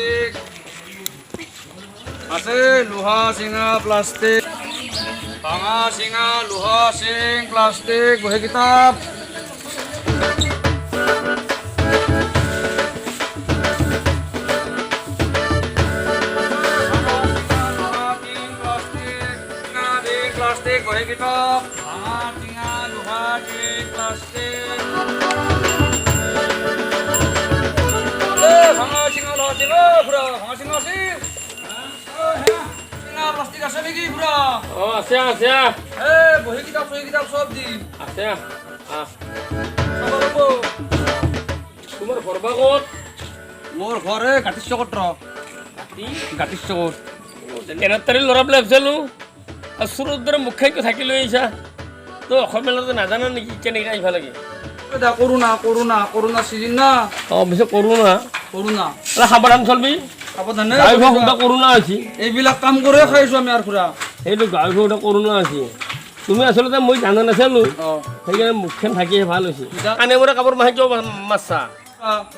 plastic আছে লোহা চিঙা প্লাষ্টিক ভাঙা চিঙা লোহা চিং প্লাষ্টিক বহি কিতাপ প্লাষ্টিক বহি কিতাপ ভাঙা চিঙা লোহা চিং প্লাষ্টিক ভাঙা চিঙা লোহা চিং পুরা ভাঙা চিঙা চিং প্লাষ্টিক আছে নেকি পুরা আছে আছে বহি কিতাপ সব দিম আছে চাব তোমাৰ ঘৰবা ক'ত মোৰ ঘৰে গাঁতিৰ চকত গাঁতিৰ চকত কেনেটাৰী ল'ৰা বোলে ভাবিছিলোঁ আৰু চুৰৰ দৰে মুখাইটো থাকি লৈ আহিছা তো অসমীয়াটো নাজানা নেকি কেনেকৈ আহিব লাগে কৰোণা চিজন না অঁ পিছে কৰোণা সাৱধান চলবি সাৱধানে কৰোণা হৈছে এইবিলাক কাম কৰি খাইছো আমি আৰু খুৰা সেইটো গাঁৱৰ ঘৰতে কৰোণা হৈছে তুমি আচলতে মই জানা নাছিলোঁ সেইকাৰণে মুখখন থাকিহে ভাল হৈছে কানে মোৰে কাপোৰ মাৰি কিয় মাৰছা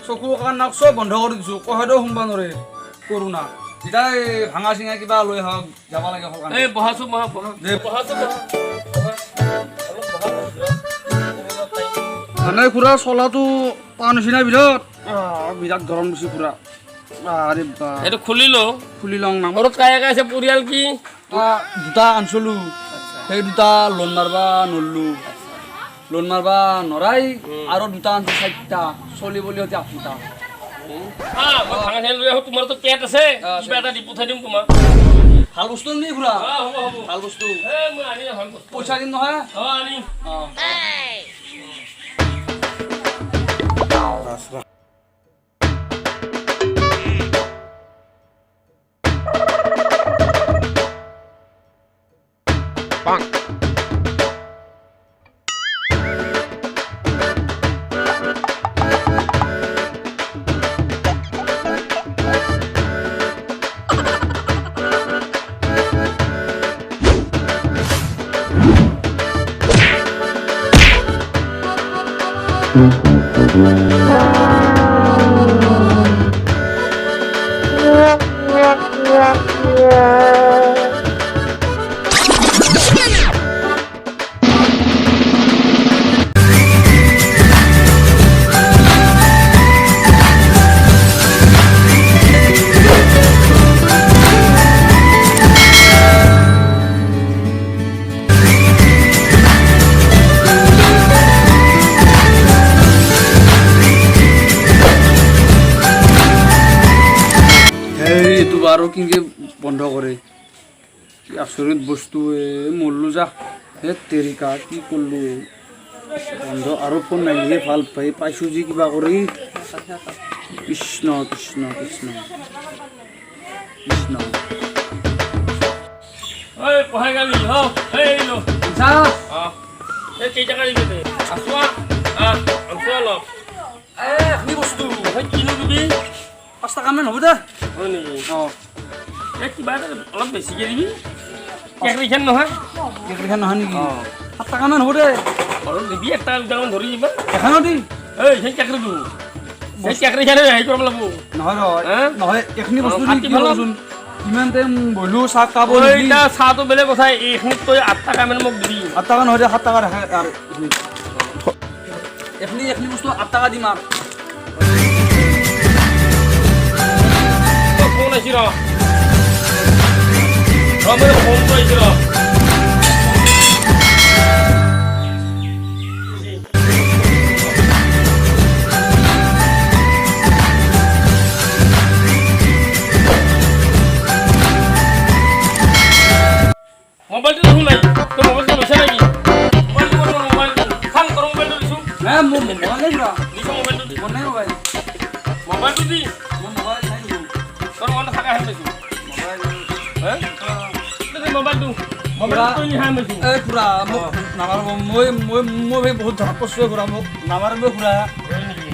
চকু কাণ নাক চব বন্ধ কৰি দিছো কহেদেও সোমব নোৱাৰে কৰোণা এতিয়া ভাঙা চিঙা কিবা লৈ আহক যাব লাগে এই বহাচো মানে খুৰা চলাটো পোৱা নিচিনা বিৰাট গৰম দিছে খুৰা এইটো খুলি লওঁ না ঘৰত কাই আছে পৰিয়াল কি দুটা আনিছিলোঁ সেই দুটা লোন মাৰবা নৰাই আৰু দুটা আনিছোঁ 4টা চলি বুলি সৈতে 8টা ভাঙা চাই লৈ আহো তোমাৰতো পেট আছে কিবা এটা দি পঠাই দিম তোমাক ভাল বস্তু নি খুৰা হ'ব ভাল বস্তু মই আনি ভাল বস্তু পইচা দিম নহয় আনি আৰু কিনকে বন্ধ কৰে কি আচৰিত বস্তু মৰলো যা হে তেৰিকা কি কৰলো বন্ধ আৰু ফোন নাহিলে ভাল পাইছোঁ যি কিবা কৰি কৃষ্ণ কৃষ্ণ কৃষ্ণ কৃষ্ণ পঢ়াই গালি কেইটকা দিবি কি বস্তু কিনো দিবি 5 টকামান হ'ব দে হয় নেকি কিবা এটা অলপ বেছিকৈ দিবি কেকৰিখান নহয় নহয় নেকি 7 টকামান হ'ব দে অলপ দিবি 1 টকা 2 টকামান ধৰি দিবা এখনো দি সেই কেকৰিটো সেই কেকৰিখানে হেৰি কৰিব লাগিব নহয় এইখিনি বস্তু দি কি হ'বচোন ইমান টাইম বলো চাহ খাব চাহটো বেলেগ কথা এইখিনিত তই 8 টকামান মোক দিবি 8 টকা নহয় 7 টকা ৰাখে আৰু এইখিনি বস্তু 8 টকা দিম আৰু ফোন আহিছে মই ফোনটো আহিছে মোবাইলটো দেখোন নাই তোৰ মোবাইলটো লৈছে নেকি মোবাইলটো খান তোৰ মোবাইলটো দিছোঁ মোবাইলটো দি তোৰ মোবাইলটো থাকা হেন পাইছোঁ মোবাইলটো নিহান পাইছোঁ খুৰা মোক নামাৰিব মই বহুত ধৰাত পৰিছোঁ খুৰা মোক নামাৰিব খুৰা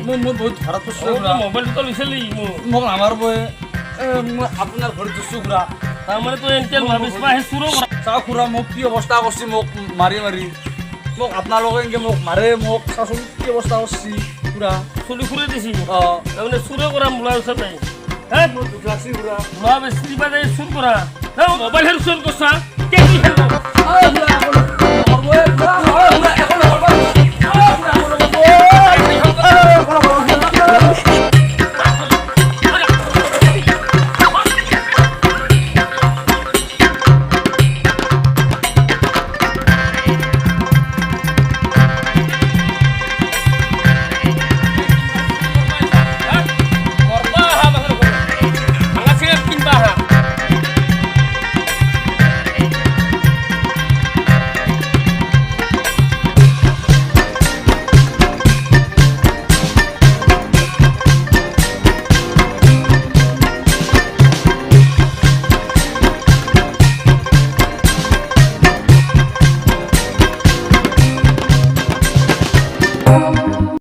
মই বহুত ধৰাত পৰিছোঁ খুৰা মোবাইলটো লৈছিলি মোক নামাৰিব মই আপোনাৰ ঘৰত দিছোঁ খুৰা তাৰমানে তই এনকে ভাবিছ সেই চুৰো কৰা চাওঁ খুৰা মোক কি অৱস্থা কৰিছে মোক মাৰি মোক আপোনালোকে এনেকৈ মোক মাৰে মোক চাচোন কি অৱস্থা কৰিছে খুৰা চুলি ফুৰি দিছি অঁ তাৰমানে চুৰে কৰা মোলাৰ ওচৰত নাই হ্যাঁ দুখ লাগছে পুৰা মা বেশি বাজে শুন কৰা হ্যাঁ মোবাইল হেৰ শুন কৰছা কে কি হেলো